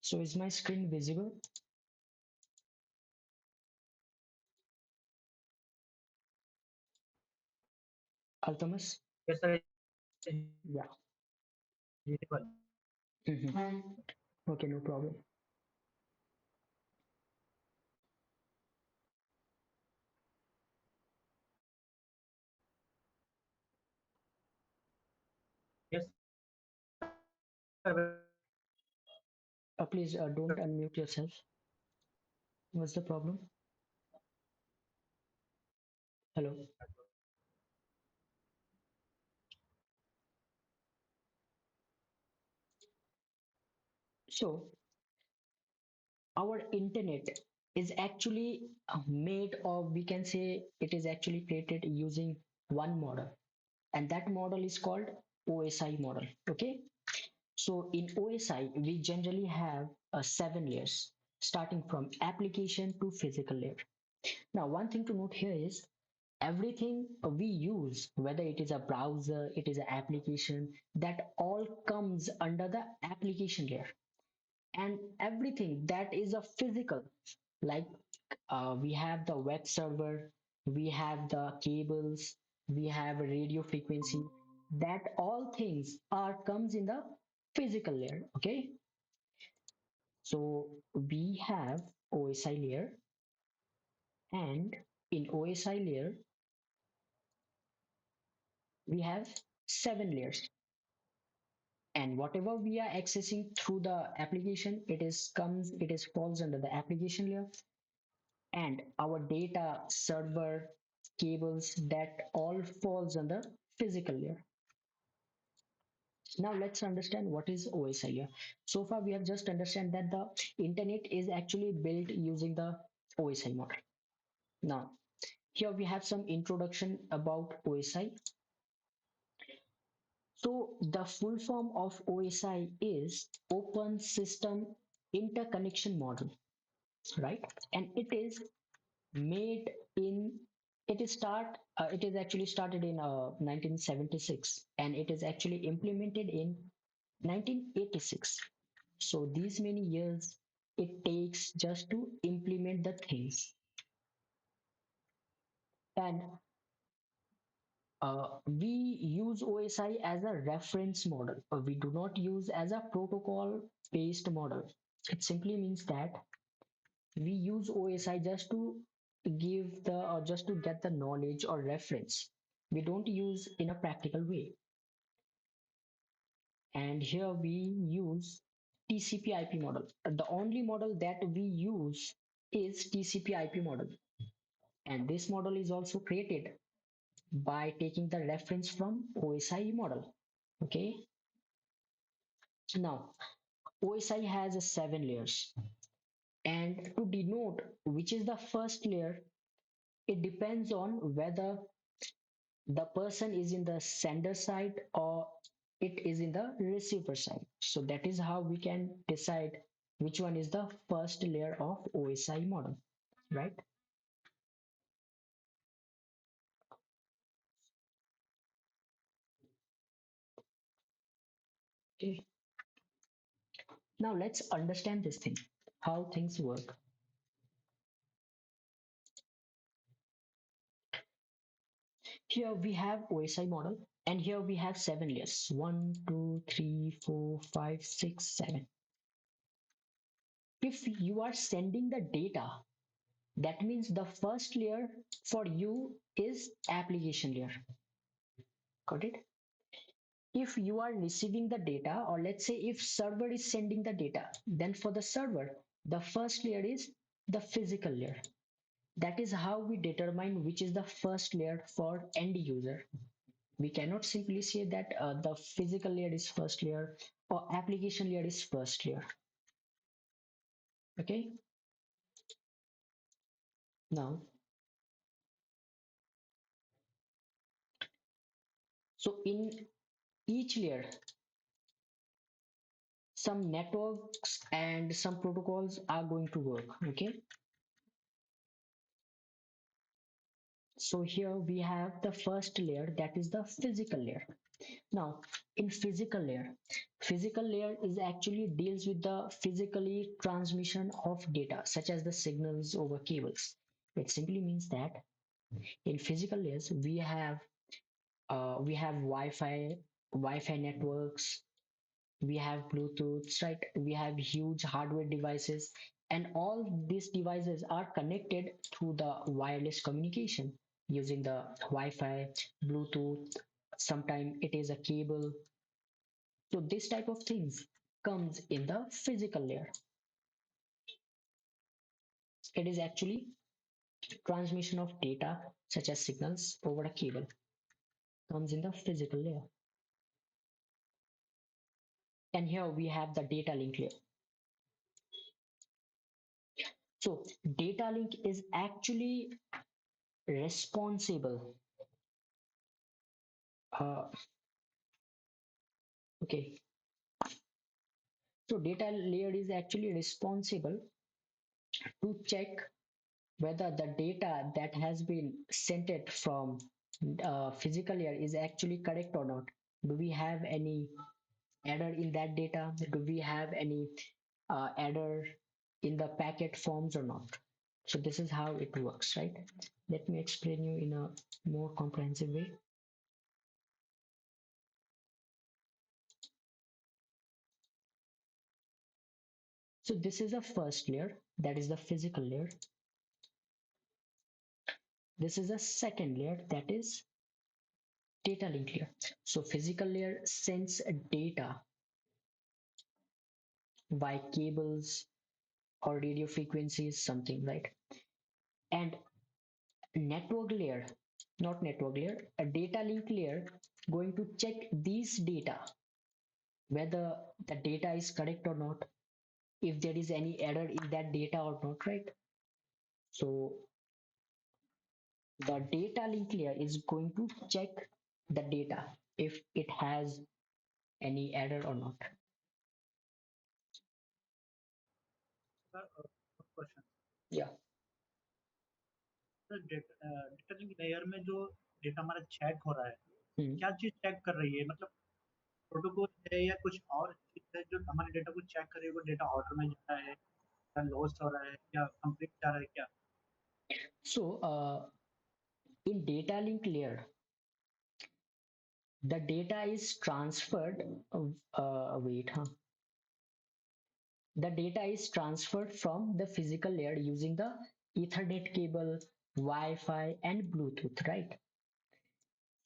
So is my screen visible? Altamas? Yes, sir, it's Yeah. visible. Mhm. Okay, no problem. Yes, sir. Please don't unmute yourself. What's the problem? Hello. So our internet is actually made of, we can say it is actually created using one model, and that model is called OSI model. Okay. So in OSI, we generally have seven layers, starting from application to physical layer. Now, one thing to note here is everything we use, whether it is a browser, it is an application, that all comes under the application layer. And everything that is a physical, like we have the web server, we have the cables, we have a radio frequency, that all things are comes in the physical layer. Okay. So we have OSI layer, and in OSI layer we have seven layers, and whatever we are accessing through the application, it is falls under the application layer, and our data server cables, that all falls under physical layer. Now let's understand what is OSI layer. So far we have just understand that the internet is actually built using the OSI model. Now here we have some introduction about OSI. So the full form of OSI is Open System Interconnection Model, right? And it is made in, it is actually started in 1976, and it is actually implemented in 1986. So these many years it takes just to implement the things. And we use OSI as a reference model. We do not use as a protocol based model. It simply means that we use OSI just to give the or just to get the knowledge or reference. We don't use in a practical way. And here we use TCP/IP model. The only model that we use is TCP/IP model, and this model is also created by taking the reference from OSI model. Okay. Now, OSI has a seven layers, and to denote which is the first layer, it depends on whether the person is in the sender side or it is in the receiver side. So that is how we can decide which one is the first layer of OSI model, right? Okay. Now let's understand this thing, how things work. Here we have OSI model, and here we have seven layers: one, two, three, four, five, six, seven. If you are sending the data, that means the first layer for you is application layer. Got it? If you are receiving the data, or let's say if server is sending the data, then for the server, the first layer is the physical layer. That is how we determine which is the first layer for end user. We cannot simply say that the physical layer is first layer or application layer is first layer. Okay. Now, so in each layer, some networks and some protocols are going to work. Okay. So here we have the first layer, that is the physical layer. Now, in physical layer is actually deals with the physically transmission of data, such as the signals over cables. It simply means that in physical layers we have Wi-Fi networks, we have Bluetooth, right? We have huge hardware devices, and all these devices are connected through the wireless communication using the Wi-Fi, Bluetooth. Sometimes it is a cable. So this type of things comes in the physical layer. It is actually transmission of data such as signals over a cable comes in the physical layer. And here we have the data link layer. So data link is actually responsible. Uh, okay. So data layer is actually responsible to check whether the data that has been sent it from physical layer is actually correct or not. Do we have any error in that data? Do we have any error in the packet forms or not? So this is how it works, right? Let me explain you in a more comprehensive way. So this is a first layer, that is the physical layer. This is a second layer, that is data link layer. So physical layer sends data by cables or radio frequencies, something, right? And network layer, not network layer, a data link layer going to check these data, whether the data is correct or not, if there is any error in that data or not, right? So the data link layer is going to check the data if it has any error or not. Sir question Yeah. Sir data link layer में जो data हमारा check हो रहा है Hmm. क्या चीज check कर रही है मतलब प्रोटोकॉल है या कुछ और चीज है जो हमारे डेटा को चेक करे वो डेटा ऑर्डर में जा रहा है या लॉस्ट हो रहा है या कंप्लीट जा रहा है क्या So in data link layer, the data is transferred. Wait, huh? The data is transferred from the physical layer using the Ethernet cable, Wi-Fi, and Bluetooth, right?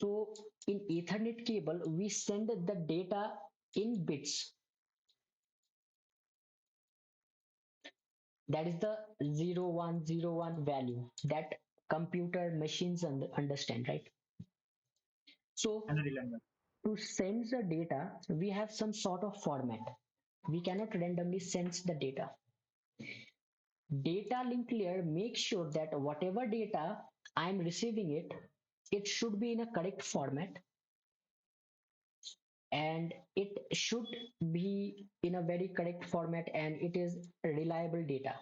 So in Ethernet cable, we send the data in bits. That is the 0101 value that computer machines understand, right? So generally language to send the data, we have some sort of format. We cannot randomly send the data. Data link layer makes sure that whatever data I'm receiving it should be in a correct format and it should be in a very correct format and it is reliable data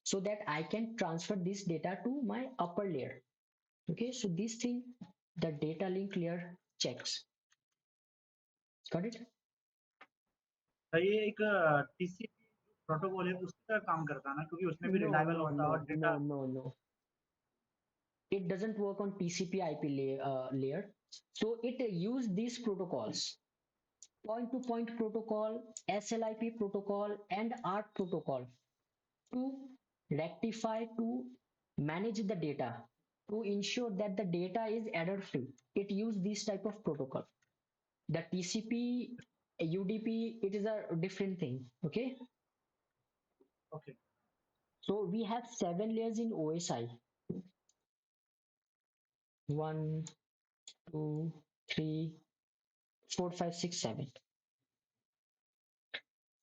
so that I can transfer this data to my upper layer. Okay, so this thing the data link layer checks. Got it? ये एक TCP protocol है उसी का काम करता है ना क्योंकि उसमें भी No, रिलायबल no, होता है no, और no, data no, no. It doesn't work on TCP IP layer. So it use these protocols: point to point protocol, SLIP protocol, and ARP protocol to rectify, to manage the data, to ensure that the data is error free. It use this type of protocol. The TCP, UDP, it is a different thing. Okay. Okay So we have 7 layers in OSI. 1, 2, 3, 4, 5, 6, 7.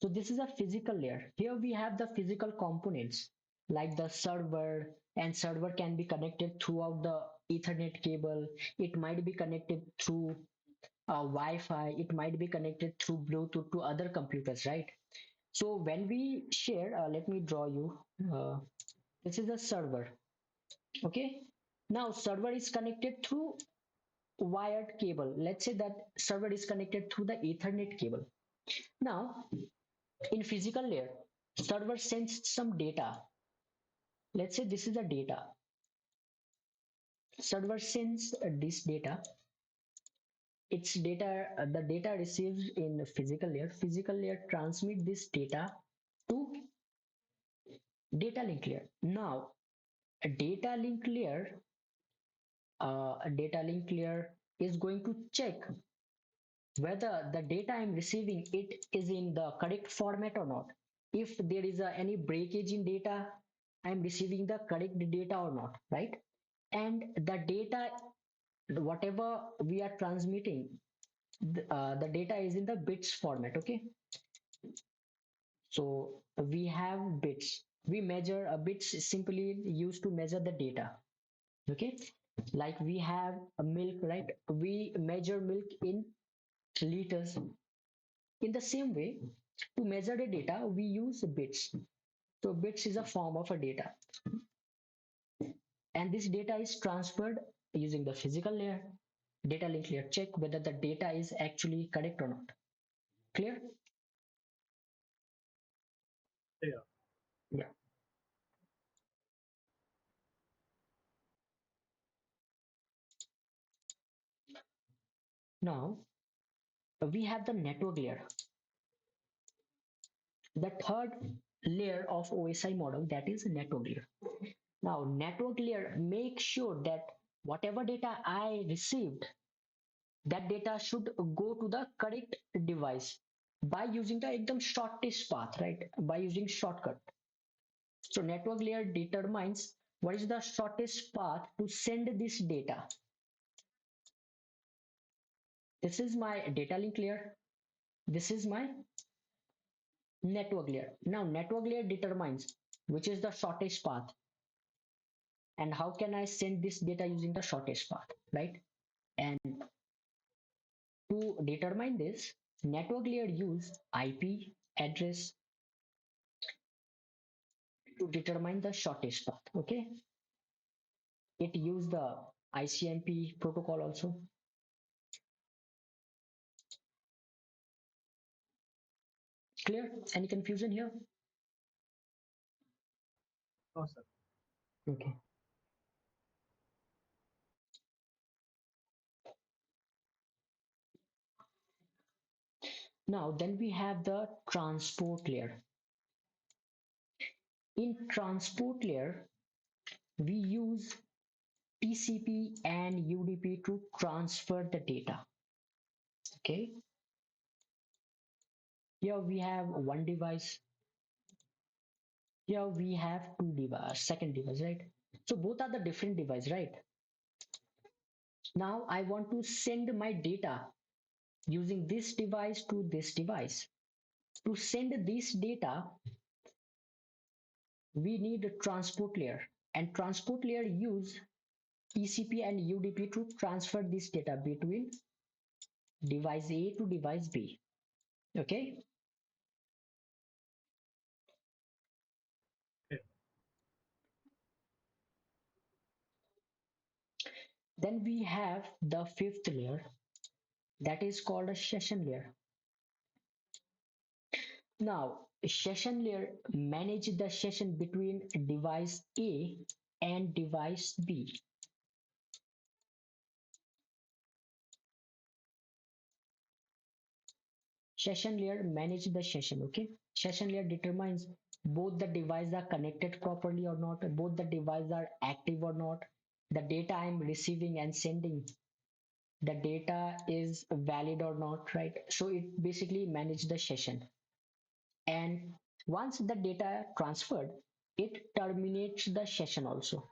So this is a physical layer. Here we have the physical components like the server, and server can be connected throughout the Ethernet cable. It might be connected through Wi-Fi. It might be connected through Bluetooth to other computers, right? So when we share, let me draw you. Uh, this is a server. Okay. Now server is connected through wired cable. Let's say that server is connected through the Ethernet cable. Now in physical layer, server sends some data. Let's say this is the data. Server sends this data. Its data, the data received in physical layer. Physical layer transmit this data to data link layer. Now a data link layer is going to check whether the data I'm receiving it is in the correct format or not. If there is any breakage in data, I'm receiving the correct data or not, right? And the data, whatever we are transmitting, the data is in the bits format. Okay, so we have bits. We measure bits is simply used to measure the data. Okay, like we have a milk, right? We measure milk in liters. In the same way, to measure the data, we use bits. So bits is a form of a data, and this data is transferred using the physical layer. Data link layer check whether the data is actually correct or not. Clear? Yeah. Yeah. Now we have the network layer, the third layer of OSI model, that is network layer. Now network layer makes sure that whatever data I received, that data should go to the correct device by using the ekdam shortest path, right? By using shortcut. So network layer determines what is the shortest path to send this data. This is my data link layer. This is my network layer. Now network layer determines which is the shortest path and how can I send this data using the shortest path, right? And to determine this, network layer use IP address to determine the shortest path. Okay, it use the ICMP protocol also. Clear? Any confusion here? No, sir. Okay. Now then we have the transport layer. In transport layer, we use TCP and UDP to transfer the data. Okay. Here we have one device. Here we have two device, second device, right? So both are the different device, right? Now I want to send my data using this device to this device. To send this data, we need a transport layer, and transport layer use TCP and UDP to transfer this data between device A to device B. Okay. Okay. Then we have the fifth layer, that is called a session layer. Now, session layer manage the session between device A and device B. Session layer manage the session. Okay. Session layer determines both the devices are connected properly or not, both the devices are active or not, the data I'm receiving and sending, the data is valid or not, right? So it basically manage the session. And once the data transferred, it terminates the session also.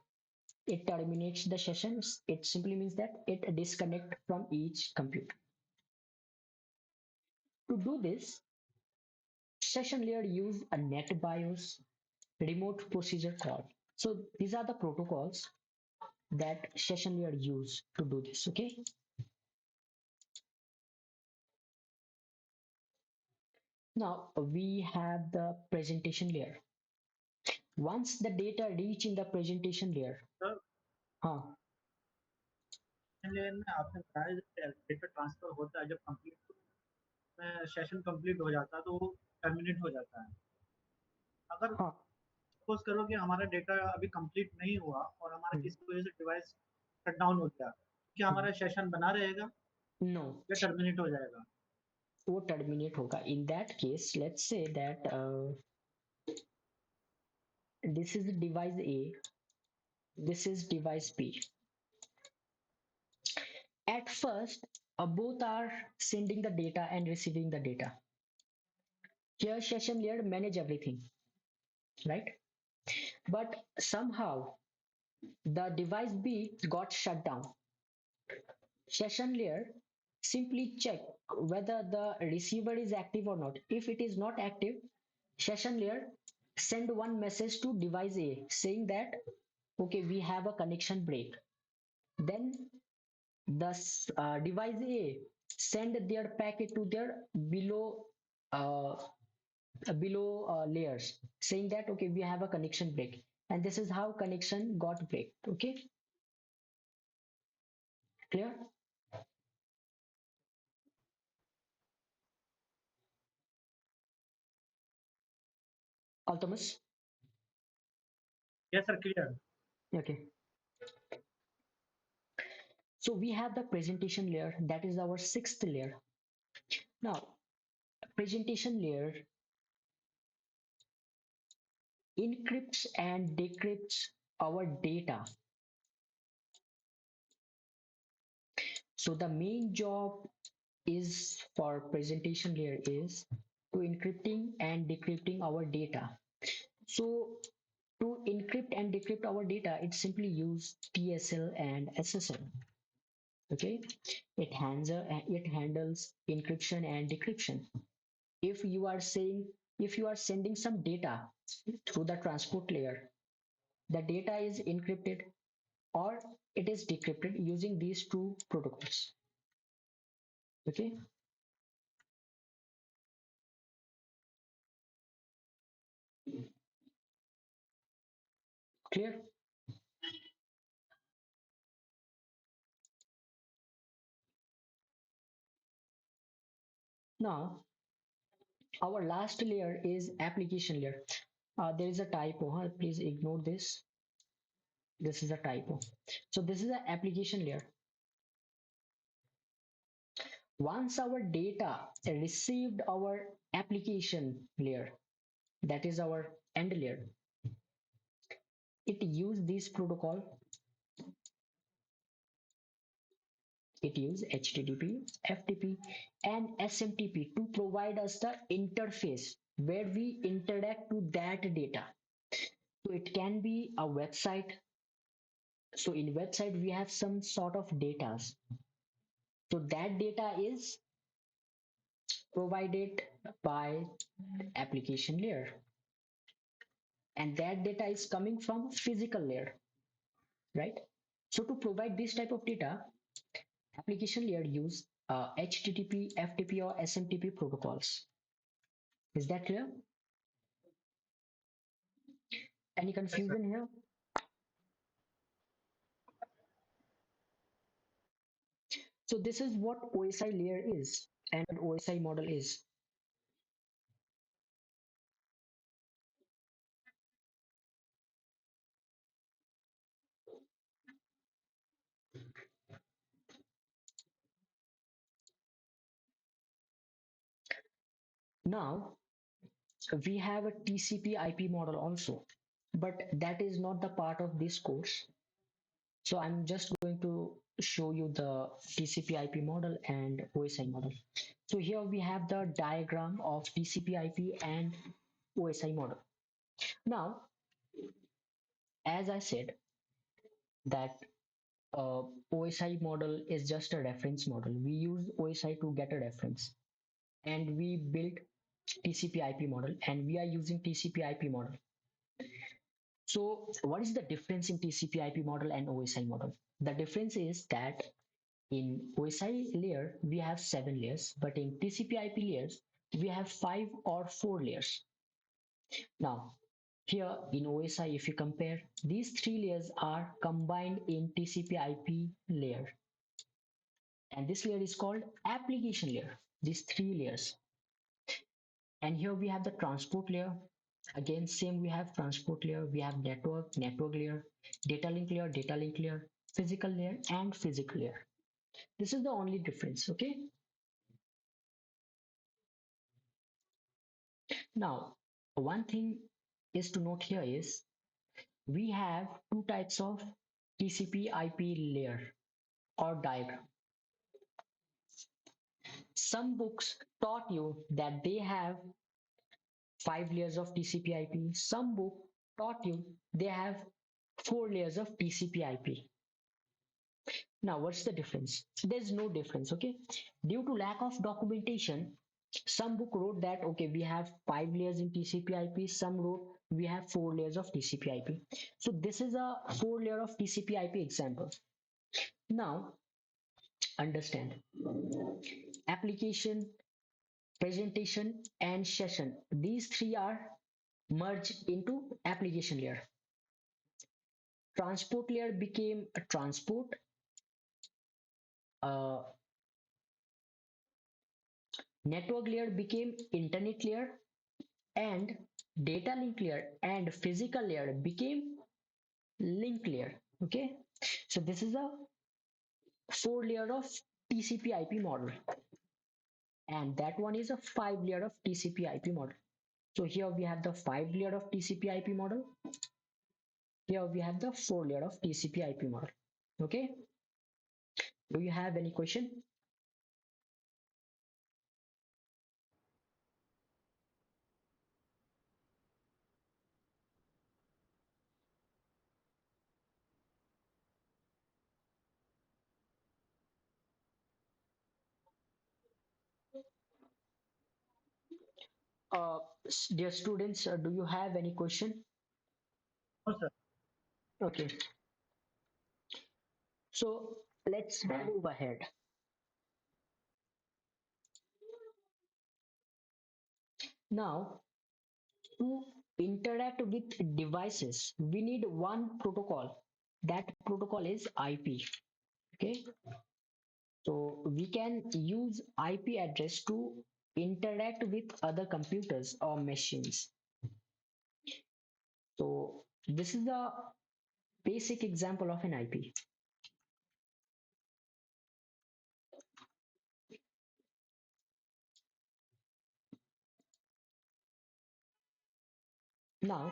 It terminates the sessions. It simply means that it disconnect from each computer. To do this, session layer use a NetBIOS remote procedure call. So these are the protocols that session layer use to do this. Okay. Now we have the presentation layer. Once the data reach in the presentation layer, Sir, huh? Layer में आपने बताया जब data transfer होता है, जब session complete हो जाता है तो वो टर्मिनेट हो जाता है। अगर हाँ। सपोज करो कि हमारा डेटा अभी कंप्लीट नहीं हुआ और हमारा हम्म। किसी वजह से डिवाइस शट डाउन हो गया, क्या हमारा सेशन बना रहेगा नो, या टर्मिनेट हो जाएगा? वो टर्मिनेट होगा। In that case let's say that this is device A, this is device B. At first, both are sending the data and receiving the data. Here, session layer manage everything, right? But somehow the device B got shut down. Session layer simply check whether the receiver is active or not. If it is not active, session layer send one message to device A saying that okay, we have a connection break. Then the device A send their packet to their uh, below layers saying that okay, we have a connection break, and this is how connection got break. Okay, clear? Altomus? Yes sir, clear. Okay, so we have the presentation layer, that is our sixth layer. Now presentation layer encrypts and decrypts our data. So the main job is for presentation layer is to encrypting and decrypting our data. So to encrypt and decrypt our data, it simply use TSL and SSL. Okay, it handles encryption and decryption. If you are saying, if you are sending some data through the transport layer, the data is encrypted or it is decrypted using these two protocols. Okay, clear? Now our last layer is application layer. There is a typo, huh? Please ignore this. This is a typo. So this is an application layer. Once our data received our application layer, that is our end layer, it used this protocol. It used HTTP, FTP, and SMTP to provide us the interface where we interact to that data. So it can be a website. So in website we have some sort of data. So that data is provided by application layer, and that data is coming from physical layer, right? So to provide this type of data, application layer use HTTP, FTP, or SMTP protocols. Is that clear? Any yes sir. confusion here? So this is what OSI layer is and OSI model is. Now we have a TCP IP model also, but that is not the part of this course. So I'm just going to show you the TCP IP model and OSI model. So here we have the diagram of TCP IP and OSI model. Now, as I said, that OSI model is just a reference model. We use OSI to get a reference, and we built TCP IP model, and we are using TCP IP model. So, what is the difference in TCP IP model and OSI model? The difference is that in OSI layer, we have 7 layers, but in TCP IP layers, we have 5 or 4 layers. Now, here in OSI, if you compare, these 3 layers are combined in TCP IP layer. and this layer is called application layer. These three layers, and here we have the transport layer. Again, same, we have transport layer, we have network layer, data link layer, physical layer, and physical layer. This is the only difference. Okay. Now, one thing is to note here is we have two types of TCP IP layer or diagram. Some books taught you that they have 5 layers of TCP IP. Some book taught you they have 4 layers of TCP IP. Now, what's the difference? There's no difference, okay? Due to lack of documentation, some book wrote that, okay, we have 5 layers in TCP IP. Some wrote we have 4 layers of TCP IP. So this is a 4 layer of TCP IP example. Now, understand application, presentation, and session. These three are merged into application layer. Transport layer became a transport. Uh, Network layer became internet layer, and data link layer and physical layer became link layer. Okay, so this is a 4 layer of TCP IP model, and that one is a 5 layer of TCP IP model. So here we have the 5 layer of TCP IP model. Here we have the 4 layer of TCP IP model. Okay, do you have any question? uh Dear students, do you have any question? No, sir. Okay, so let's move ahead. Now, to interact with devices, we need one protocol. That protocol is IP. Okay, so we can use IP address to interact with other computers or machines. So this is the basic example of an IP. Now,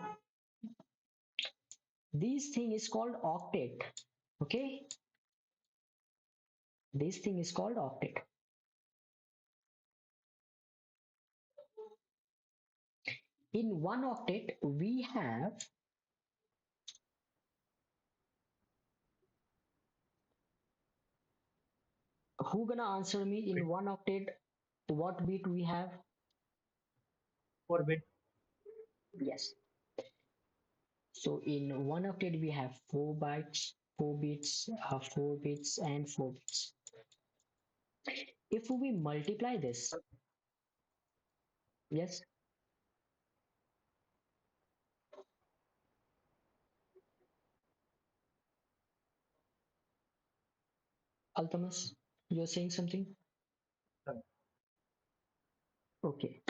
this thing is called octet. Okay, this thing is called octet. In one octet, we have, who gonna answer me, in one octet what bit we have? 4 bit. Yes. So in one octet we have 4 bytes, 4 bits, 4 bits, and 4 bits. If we multiply this, yes, Altamas, you're saying something? Sir. Okay.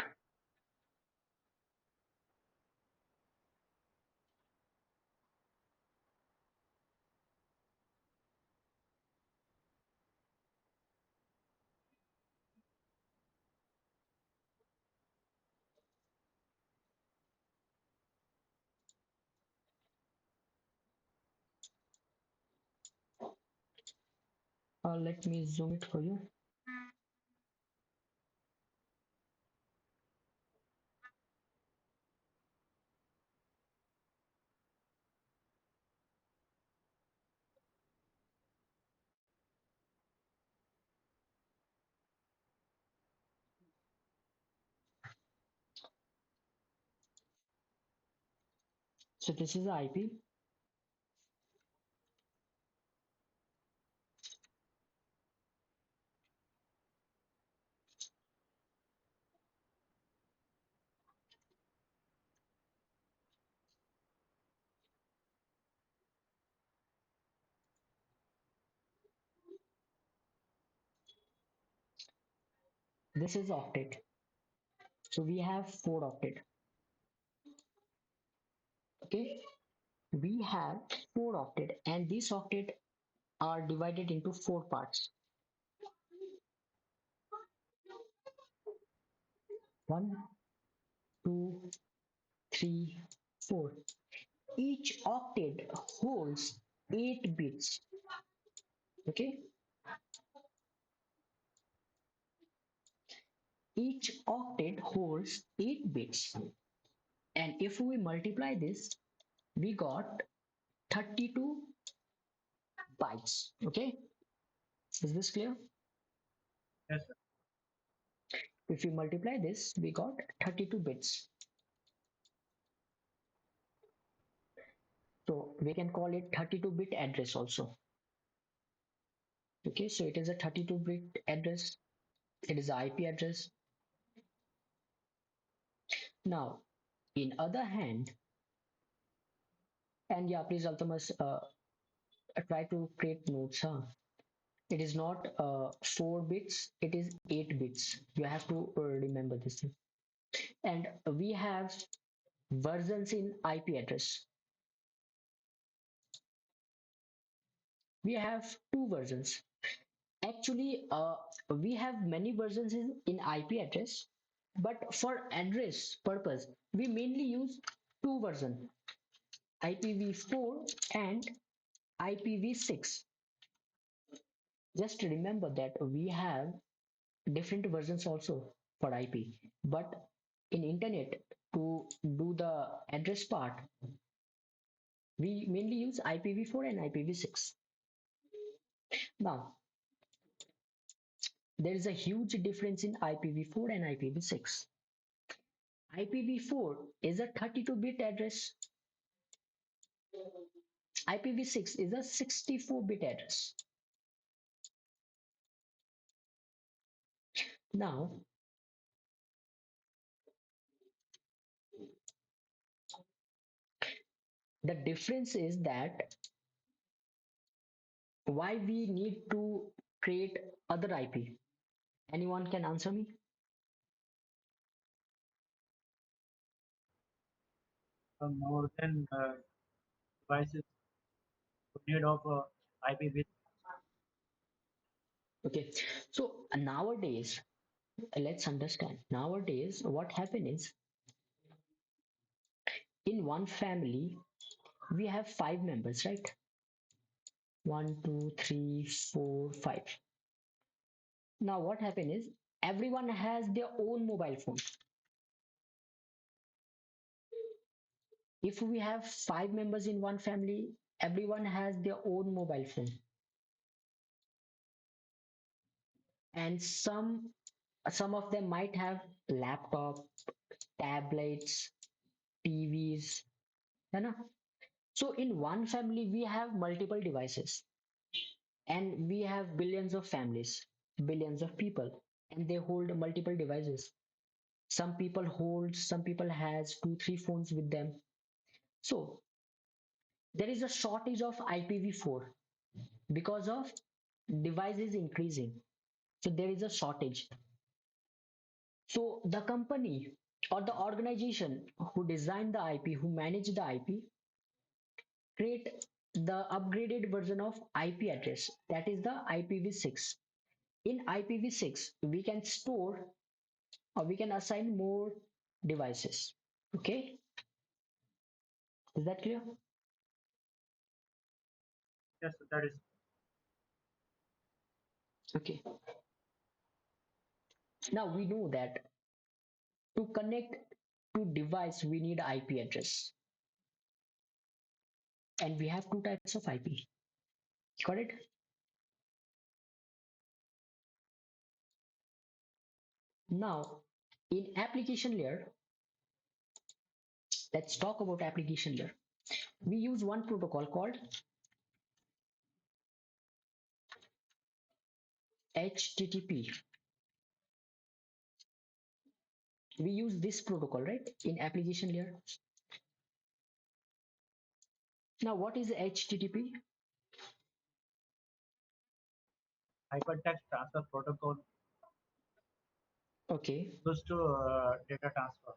Let me zoom it for you. So this is the IP. This is octet. So we have four octet. Okay. We have four octet, and these octet are divided into four parts. One, two, three, four. Each octet holds 8 bits. Okay. Each octet holds 8 bits. And if we multiply this, we got 32 bytes. Okay. Is this clear? Yes, sir. If we multiply this, we got 32 bits. So we can call it 32-bit address also. Okay, so it is a 32-bit address. It is the IP address. Now, in other hand, and yeah, please, Altamas, try to create notes. Huh? It is not 4 bits, it is 8 bits. You have to remember this thing. And we have versions in IP address. We have two versions. Actually, we have many versions in IP address, but for address purpose, we mainly use two versions, IPv4 and IPv6. Just remember that we have different versions also for IP, but in internet to do the address part, we mainly use IPv4 and IPv6. Now, there is a huge difference in IPv4 and IPv6. IPv4 is a 32-bit address. IPv6 is a 64-bit address. Now, the difference is that why we need to create other IP. Anyone can answer me? More than devices need of IPv. Okay, so nowadays, let's understand. Nowadays, what happens is in one family, we have 5 members, right? One, two, three, four, five. Now, what happens is everyone has their own mobile phone. If we have 5 members in one family, everyone has their own mobile phone, and some of them might have laptop, tablets, TVs, है ना? So in one family we have multiple devices, and we have billions of families, billions of people, and they hold multiple devices. Some people has 2 3 phones with them. So there is a shortage of IPv4 because of devices increasing. So there is a shortage. So the company or the organization who designed the IP, who manage the IP, create the upgraded version of IP address, that is the IPv6. In IPv6 we can store or we can assign more devices. Okay, is that clear? Yes, that is Okay, now we know that to connect to device we need IP address, and we have two types of IP. Correct. Now in application layer, let's talk about application layer. We use one protocol called HTTP. We use this protocol, right, in application layer. Now what is HTTP? hypertext transfer protocol. Okay. used to data transfer.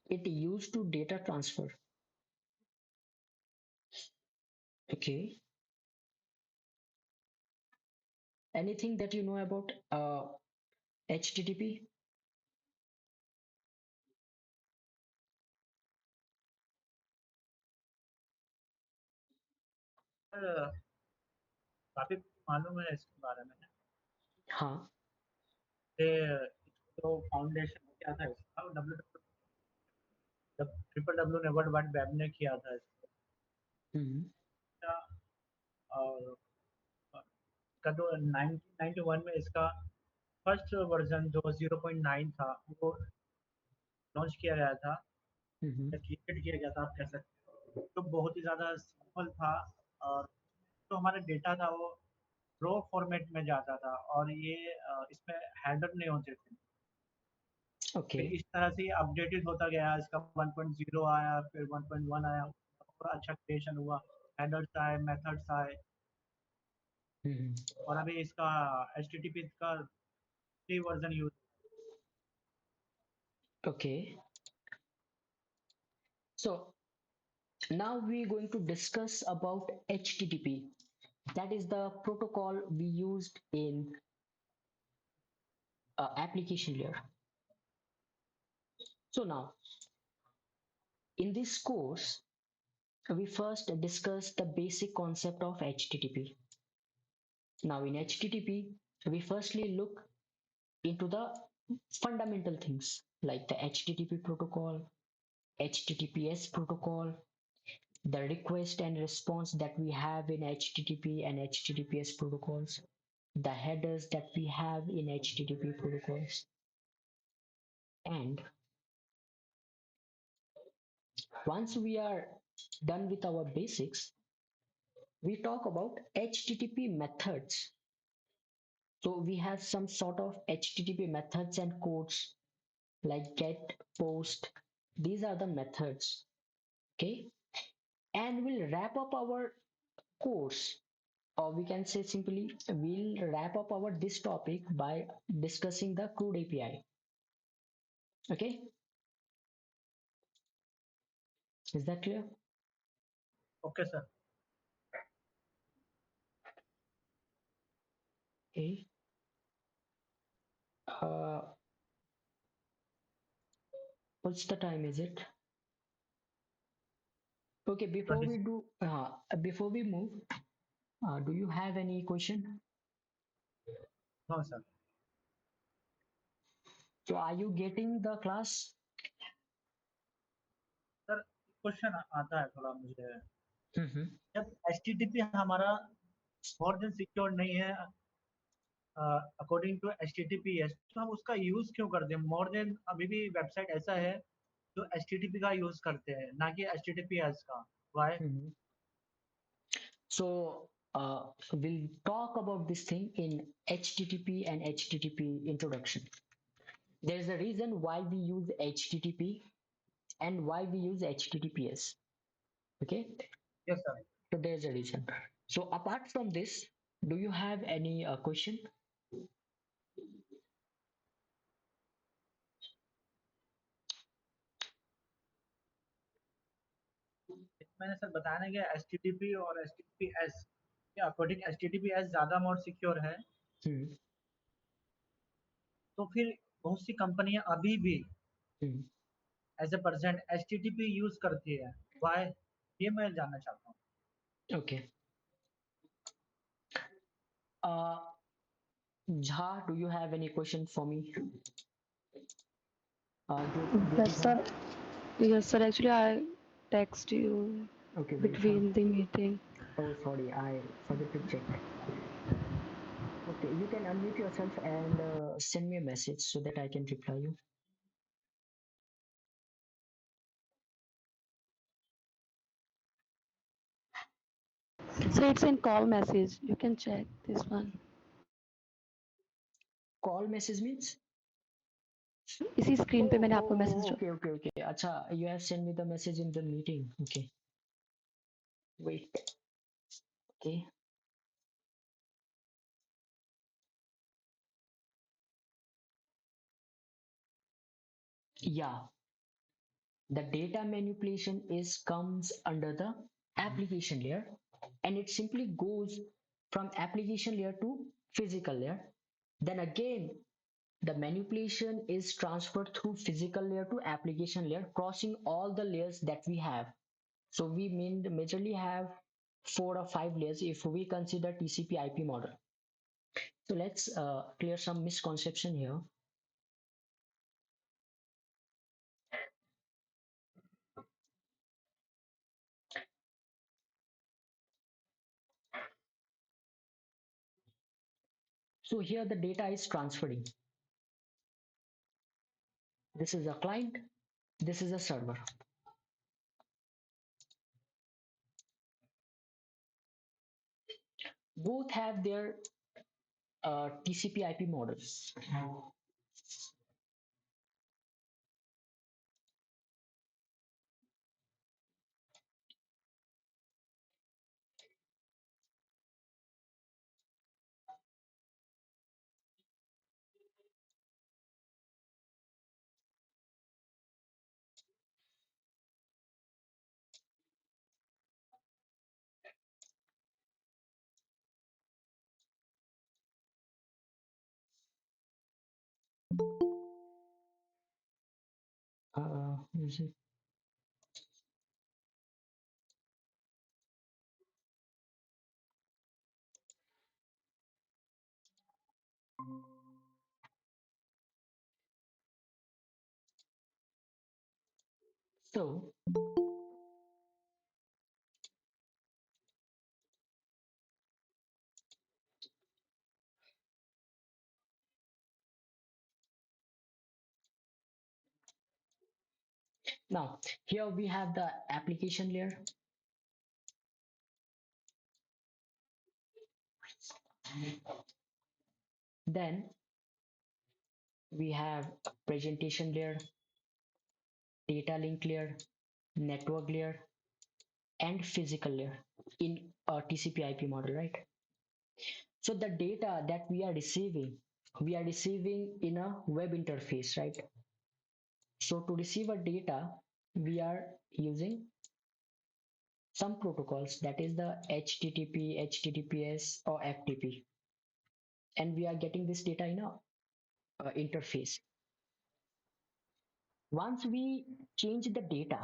It used to data transfer. Okay. Anything that you know about HTTP? पर काफी मालूम है इसके बारे में। हाँ. ये जो फाउंडेशन क्या था इसका, डब्ल्यू ट्रिपल डब्ल्यू ने वर्ल्ड वाइड वेब ने किया था Hmm. इसका। और का जो 1991 में इसका फर्स्ट वर्जन जो 0.9 था वो लॉन्च किया गया था, Hmm. या क्रिएट किया गया था आप कह सकते हो, तो बहुत ही ज़्यादा सिंपल था। और जो हमारा डेटा था वो रो फॉर्मेट में जाता था, और ये इसमें हेडर नहीं होते थे। फिर Okay. इस तरह से अपडेटेड होता गया, इसका 1.0 आया, फिर 1.1 आया, और अच्छा क्रिएशन हुआ, हेडर्स आए, मेथड्स आए। Hmm. और अभी इसका HTTP का 3 version use. Okay. So now we're going to discuss about HTTP. That is the protocol we used in application layer. So now in this course, we first discuss the basic concept of HTTP. Now in HTTP, we firstly look into the fundamental things like the HTTP protocol, HTTPS protocol, the request and response that we have in HTTP and HTTPS protocols, the headers that we have in HTTP protocols. And once we are done with our basics, we talk about HTTP methods. So we have some sort of HTTP methods and codes like get, post. These are the methods. Okay. And we'll wrap up our course, or we can say simply we'll wrap up our this topic by discussing the CRUD API. Okay. Is that clear? Okay sir. Okay. Uh, what's the time is it? Okay, before 20। we do, before we move, do you have any question? हाँ sir. So are you getting the class? Sir question आता है थोड़ा मुझे। Mm-hmm. जब HTTP हमारा more than secure नहीं है according to HTTPS, तो हम उसका यूज क्यों करते हैं? मोर देन अभी भी वेबसाइट ऐसा है जो HTTP का यूज करते हैं, ना कि HTTPS का। Y? Mm-hmm. So we'll talk about this thing in HTTP and HTTP introduction. There is a reason why we use HTTP and why we use HTTPS. Okay, yes sir. so there's a reason. So apart from this, do you have any question? मैंने sir बताने गया HTTP और HTTPS के according HTTPS ज़्यादा more secure है, Hmm. तो फिर बहुत सी कंपनियां अभी भी Hmm. As a percent HTTP use करती है। वाई? ये मैं जानना चाहता हूँ। Okay. Uh, Jha, do you have any question for me? Do you Yes, have? sir. Yes, sir. Actually, I text you Okay, wait. between the meeting. Oh, sorry, I forget to check. Okay, you can unmute yourself and send me a message so that I can reply you. So it's in call message. You can check this one. Call message means? इसी screen पे मैंने आपको message Okay, okay, okay. Acha, you have sent me the message in the meeting. Okay, wait. Okay, Yeah, the data manipulation is comes under the application layer, and it simply goes from application layer to physical layer. Then again, the manipulation is transferred through physical layer to application layer, crossing all the layers that we have. So we majorly have 4 or 5 layers if we consider TCP IP model. So let's clear some misconception here. So here the data is transferring. This is a client, this is a server. Both have their TCP IP models. Is it? So now here we have the application layer. Then we have presentation layer, data link layer, network layer, and physical layer in a TCP IP model, right? So the data that we are receiving in a web interface, right? So to receive a data, we are using some protocols, that is the HTTP, HTTPS, or FTP, and we are getting this data in a interface. Once we change the data,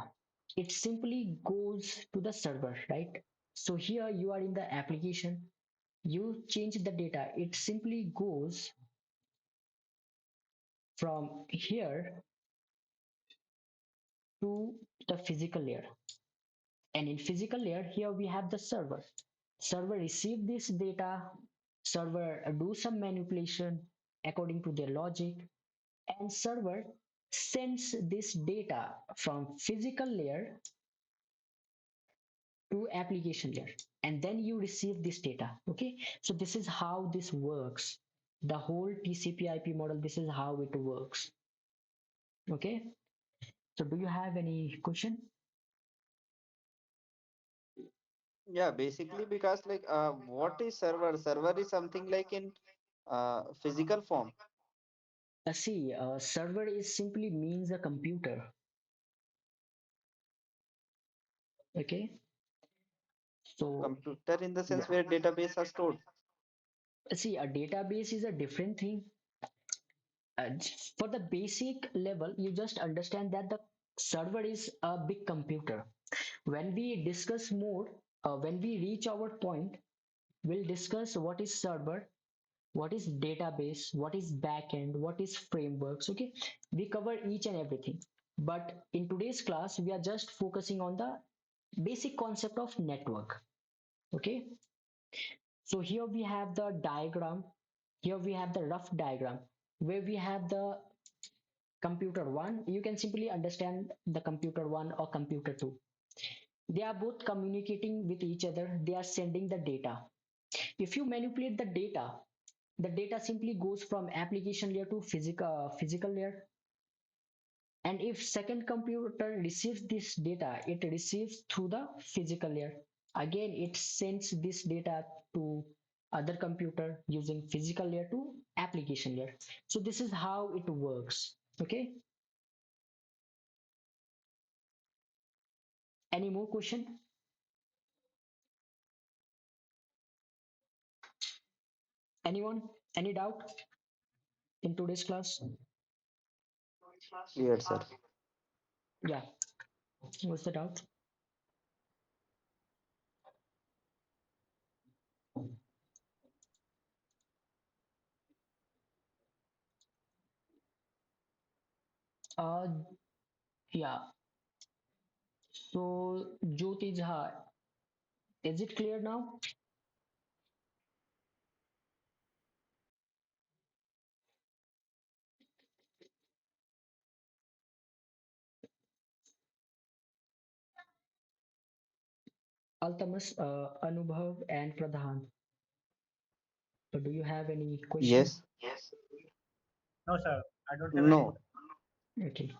it simply goes to the server, right? So here you are in the application, you change the data, it simply goes from here to the physical layer. And in physical layer, here we have the server. Server receive this data, server do some manipulation according to their logic, and server sends this data from physical layer to application layer, and then you receive this data. Okay, so this is how this works. The whole TCP IP model, this is how it works. Okay, so do you have any question? Yeah, basically because like what is server? Server is something like in physical form. See, server is simply means a computer. Okay, so Computer in the yeah, sense where database are stored. see, a database is a different thing. For the basic level, you just understand that the server is a big computer. When we discuss more, when we reach our point, we'll discuss what is server, what is database, what is backend, what is frameworks. Okay, we cover each and everything. But in today's class, we are just focusing on the basic concept of network. Okay, so here we have the diagram. Here we have the rough diagram where we have the computer one. You can simply understand the computer one or computer two. They are both communicating with each other. They are sending the data. If you manipulate the data simply goes from application layer to physical layer. And if second computer receives this data, it receives through the physical layer. Again, it sends this data to other computer using physical layer to application layer. So this is how it works. Okay. Any more question? Anyone? Any doubt in today's class? Clear, sir. Yeah. What's the doubt? Uh, yeah. So Jyoti Jha, is it clear now? Altamas, Anubhav, and Pradhan. So do you have any question? Yes. No, sir, I don't have any. No. Okay.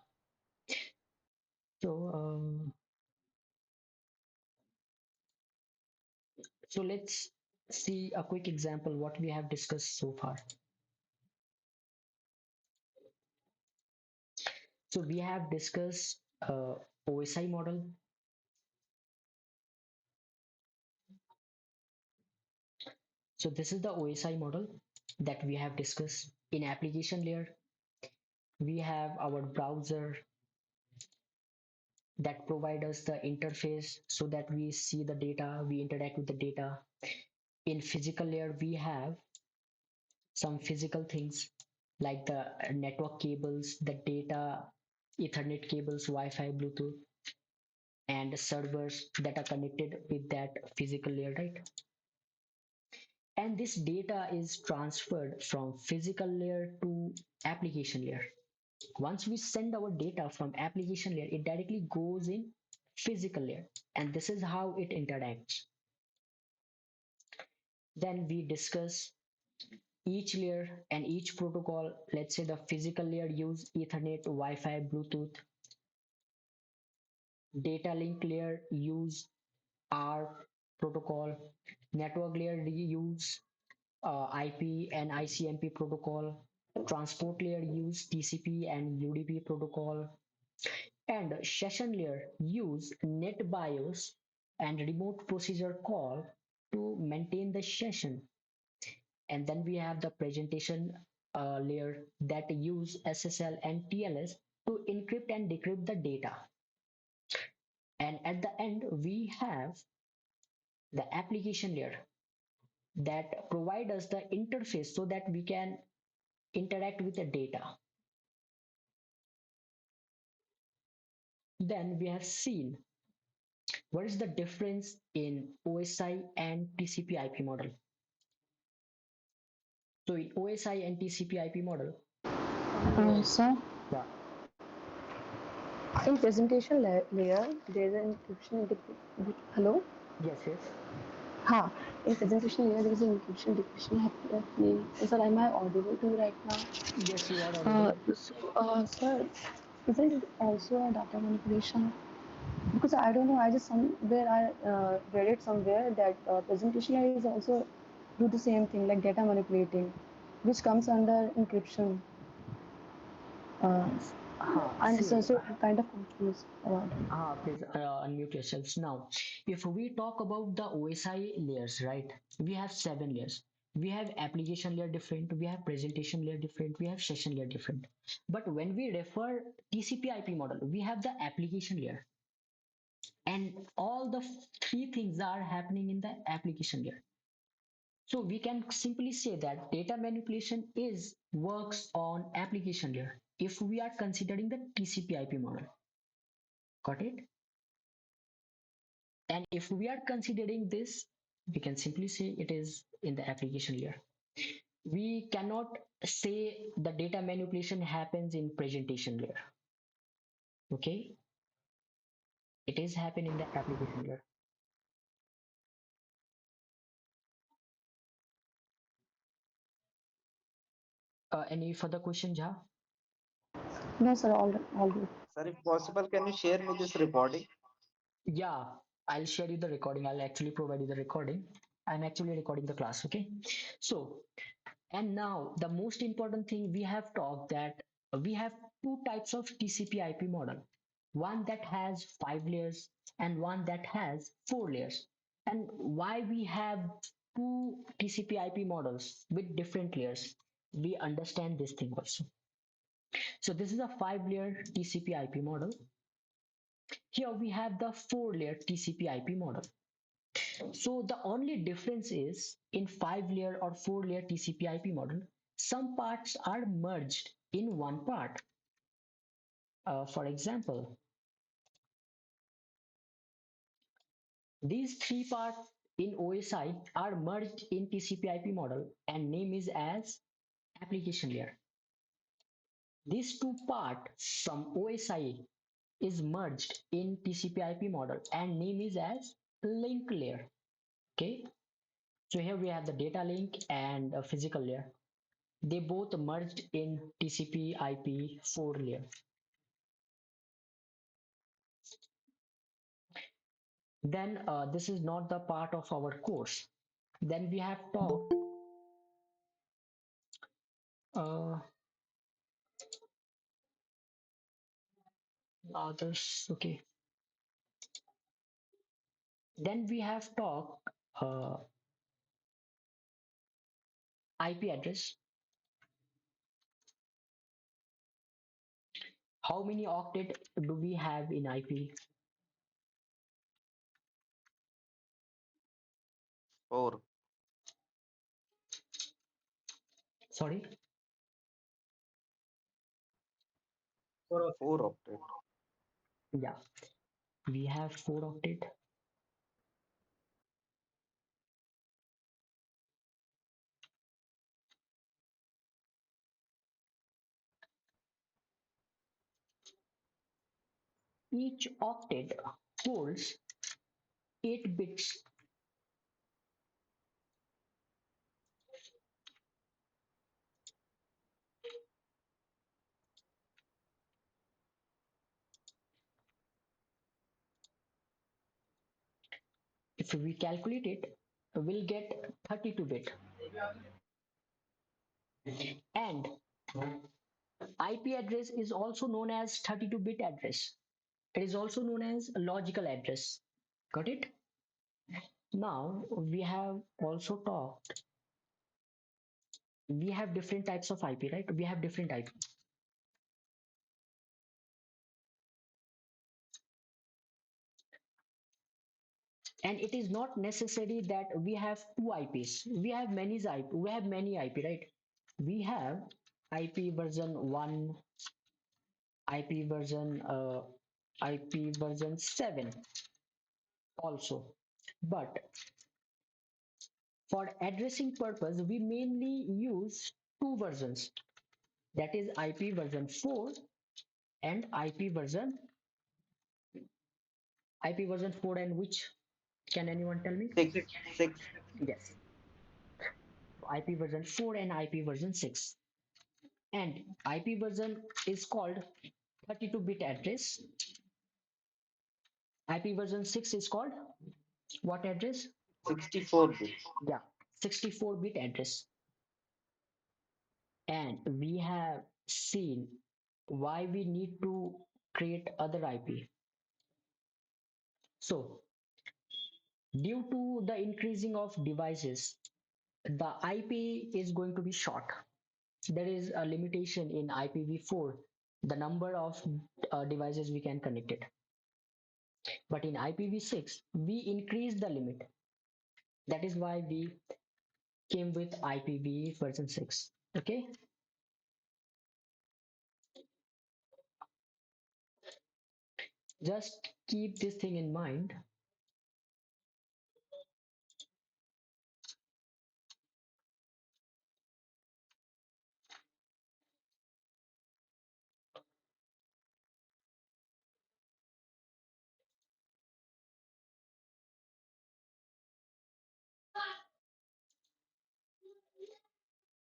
So let's see a quick example what we have discussed so far. So we have discussed OSI model. So this is the OSI model that we have discussed. In application layer, we have our browser that provide us the interface so that we see the data, we interact with the data. In physical layer, we have some physical things like the network cables, the data, Ethernet cables, Wi-Fi, Bluetooth, and servers that are connected with that physical layer, right? And this data is transferred from physical layer to application layer. Once we send our data from application layer, it directly goes in physical layer, and this is how it interacts. Then we discuss each layer and each protocol. Let's say the physical layer use Ethernet, Wi-Fi, Bluetooth. Data link layer use ARP protocol. Network layer use IP and ICMP protocol. Transport layer use TCP and UDP protocol. And session layer use NetBIOS and remote procedure call to maintain the session. And then we have the presentation layer that use SSL and TLS to encrypt and decrypt the data. And at the end, we have the application layer that provide us the interface so that we can interact with the data. Then we have seen what is the difference in OSI and TCP IP model. So in OSI and TCP IP model, So yeah, in presentation layer, there is an encryption. Hello? yes, yes, Ha. In presentation layer, there is an encryption decryption happening. Sir, am I audible to you right now? yes, you are audible. Sir, isn't it also a data manipulation? Because I don't know, I just somewhere I read it somewhere that presentation layer is also do the same thing like data manipulating, which comes under encryption. Uh, and See, so I'm kind of confused about it. please unmute yourselves. Now, if we talk about the OSI layers, right, we have 7 layers. We have application layer different, we have presentation layer different, we have session layer different. But when we refer TCP IP model, we have the application layer. And all the three things are happening in the application layer. So we can simply say that data manipulation is works on application layer if we are considering the TCP IP model. Got it? And if we are considering this, we can simply say it is in the application layer. We cannot say the data manipulation happens in presentation layer. Okay, it is happening in the application layer. Any further question, Jha? No, sir, all good. Sir, if possible, can you share me this recording? Yeah, I'll share you the recording. I'll actually provide you the recording. I'm actually recording the class. Okay, so and now the most important thing we have talked that we have two types of TCP IP model. one that has 5 layers and one that has 4 layers. And why we have two TCP/IP models with different layers? We understand this thing also. So this is a 5 layer TCP/IP model. Here we have the 4 layer TCP/IP model. So the only difference is in 5 layer or 4 layer TCP/IP model, some parts are merged in one part. For example, these three parts in OSI are merged in TCP/IP model and name is as application layer. These two parts from OSI is merged in TCP/IP model and name is as link layer. Okay, so here we have the data link and a physical layer. They both merged in TCP/IP 4 layer. Then this is not the part of our course. Then we have talked uh, others. Okay. Then we have talked IP address. How many octet do we have in IP? 4. Sorry, 4 4 octet. yeah, we have 4 octet. Each octet holds 8 bits. If we calculate it, we'll get 32 bit. And IP address is also known as 32-bit address. It is also known as logical address. Got it? Now we have also talked. We have different types of IP, right? We have different IP. And it is not necessary that we have two IPs. We have many IP. We have many IP, right? We have IP version 1, IP version 7 also. But for addressing purpose, we mainly use two versions. That is IP version 4 and IP version 4 and which, can anyone tell me? 6. 6. Yes, IP version 4 and IP version 6. And IP version is called 32-bit address. IP version 6 is called what address? 64-bit. Yeah, 64-bit address. And we have seen why we need to create other IP. So due to the increasing of devices, the IP is going to be short. There is a limitation in IPv4, the number of devices we can connect it. But in IPv6, we increase the limit. That is why we came with IPv version 6. Okay. Just keep this thing in mind.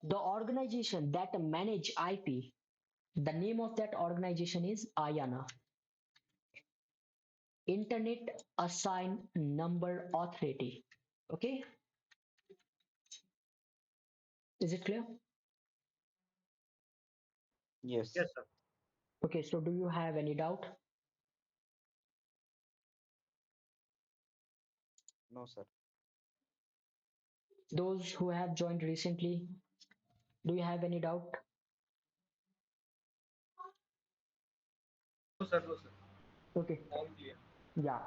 The organization that manage IP, the name of that organization is IANA, Internet Assigned Number Authority. Okay, is it clear? Yes. Yes, sir. Okay, so do you have any doubt? No, sir. Those who have joined recently, do you have any doubt? No, sir. No, sir. Okay. All clear. Yeah.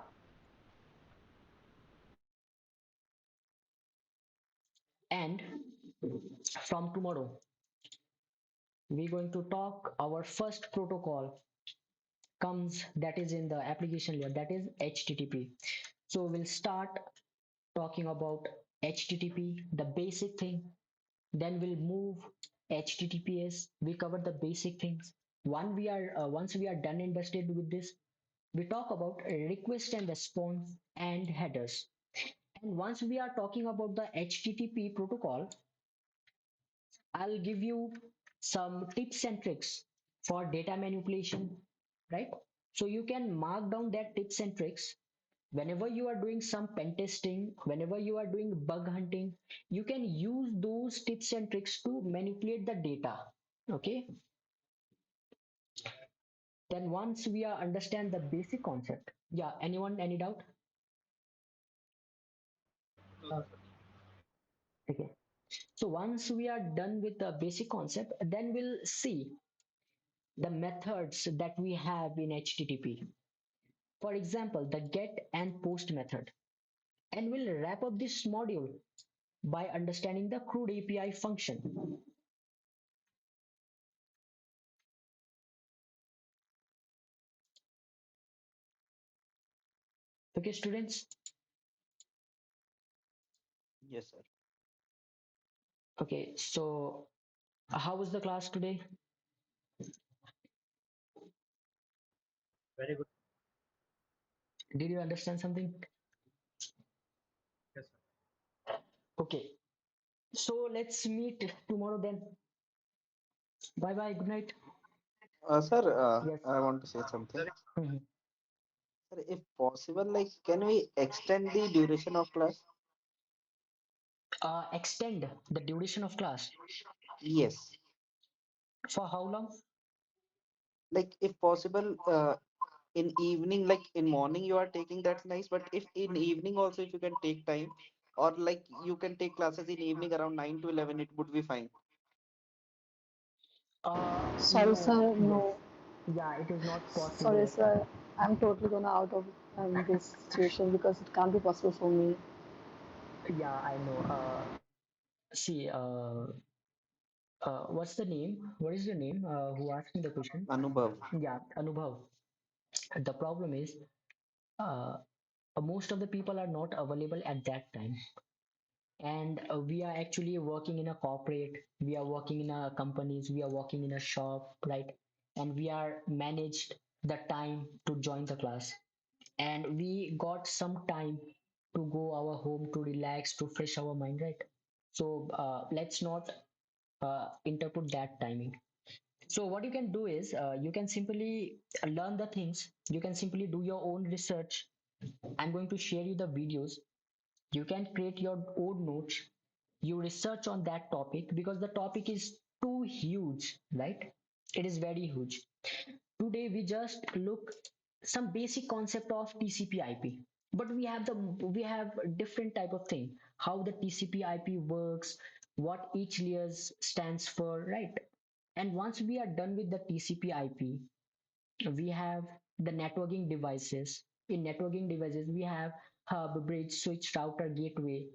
And from tomorrow, we're going to talk our first protocol comes that is in the application layer, that is HTTP. So we'll start talking about HTTP, the basic thing. Then we'll move HTTPS. We cover the basic things. Once we are done and dusted with this, we talk about request and response and headers. And once we are talking about the HTTP protocol, I'll give you some tips and tricks for data manipulation, right? So you can mark down that tips and tricks whenever you are doing some pen testing, whenever you are doing bug hunting, you can use those tips and tricks to manipulate the data. Okay. Then once we are understand the basic concept, yeah, anyone, any doubt? No, sir. Okay. So once we are done with the basic concept, then we'll see the methods that we have in HTTP. For example, the get and post method. And we'll wrap up this module by understanding the CRUD API function. Okay, students. Yes, sir. Okay, so how was the class today? Very good. Did you understand something? Yes, sir. Okay, so let's meet tomorrow then. Bye bye. Good night. Sir, Yes. I want to say something. Sir, Mhm. Sir, if possible, like, can we extend the duration of class? Extend the duration of class. Yes. For how long? Like, if possible, in evening, like in morning you are taking, that's nice. But if in evening also, if you can take time, or like you can take classes in evening around 9 to 11, it would be fine. Sorry, No. sir. Yes. No. Yeah, it is not Sorry, possible. sir. I'm totally gonna out of this situation because it can't be possible for me. Yeah, I know. See, what's the name? What is your name? Who asked me the question? Anubhav. Yeah, Anubhav. The problem is, uh, most of the people are not available at that time, and we are actually working in a corporate. We are working in a companies. We are working in a shop, right? And we are managed the time to join the class, and we got some time to go our home to relax, to fresh our mind, right? So let's not interpret that timing. So what you can do is you can simply learn the things. You can simply do your own research. I'm going to share you the videos. You can create your own notes. You research on that topic because the topic is too huge, right? It is very huge. Today we just look some basic concept of TCP/IP, but we have a different type of thing. How the TCP/IP works, what each layers stands for, right? And once we are done with the TCP/IP, we have the networking devices. In networking devices, we have hub, bridge, switch, router, gateway.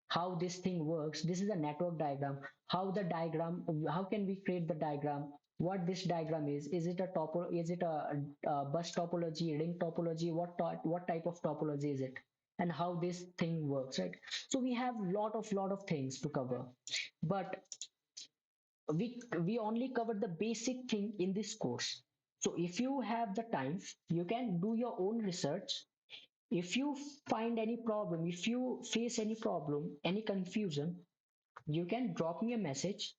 How this thing works. This is a network diagram. How the diagram, how can we create the diagram? What this diagram is? Is it a topo? Is it a bus topology, ring topology? What type of topology is it? And how this thing works, right? So we have lot of things to cover, but we only cover the basic thing in this course. So if you have the time, you can do your own research. If you find any problem, if you face any problem, any confusion, you can drop me a message.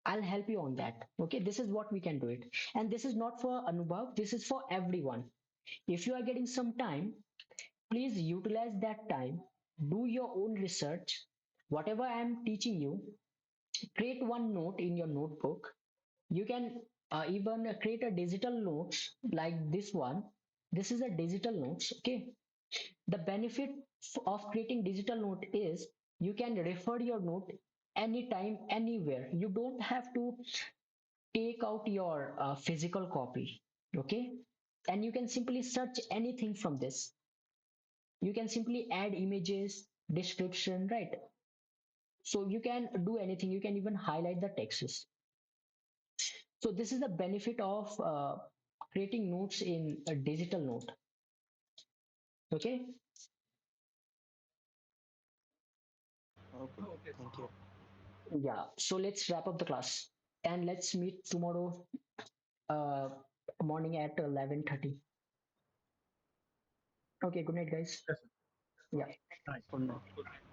I'll help you on that. Okay, this is what we can do it. And this is not for Anubhav, this is for everyone. If you are getting some time, please utilize that time. Do your own research. Whatever I am teaching you, create one note in your notebook. You can even create a digital notes like this one. This is a digital notes. Okay, the benefit of creating digital note is you can refer your note anytime, anywhere. You don't have to take out your physical copy. Okay. And you can simply search anything from this. You can simply add images, description, right? So you can do anything. You can even highlight the texts. So this is the benefit of creating notes in a digital note. Okay. Okay, Okay. thank you. Yeah. So let's wrap up the class and let's meet tomorrow uh, morning at 11:30. Okay. Good night, guys. Yes, sir. Yeah. Nice. Good night.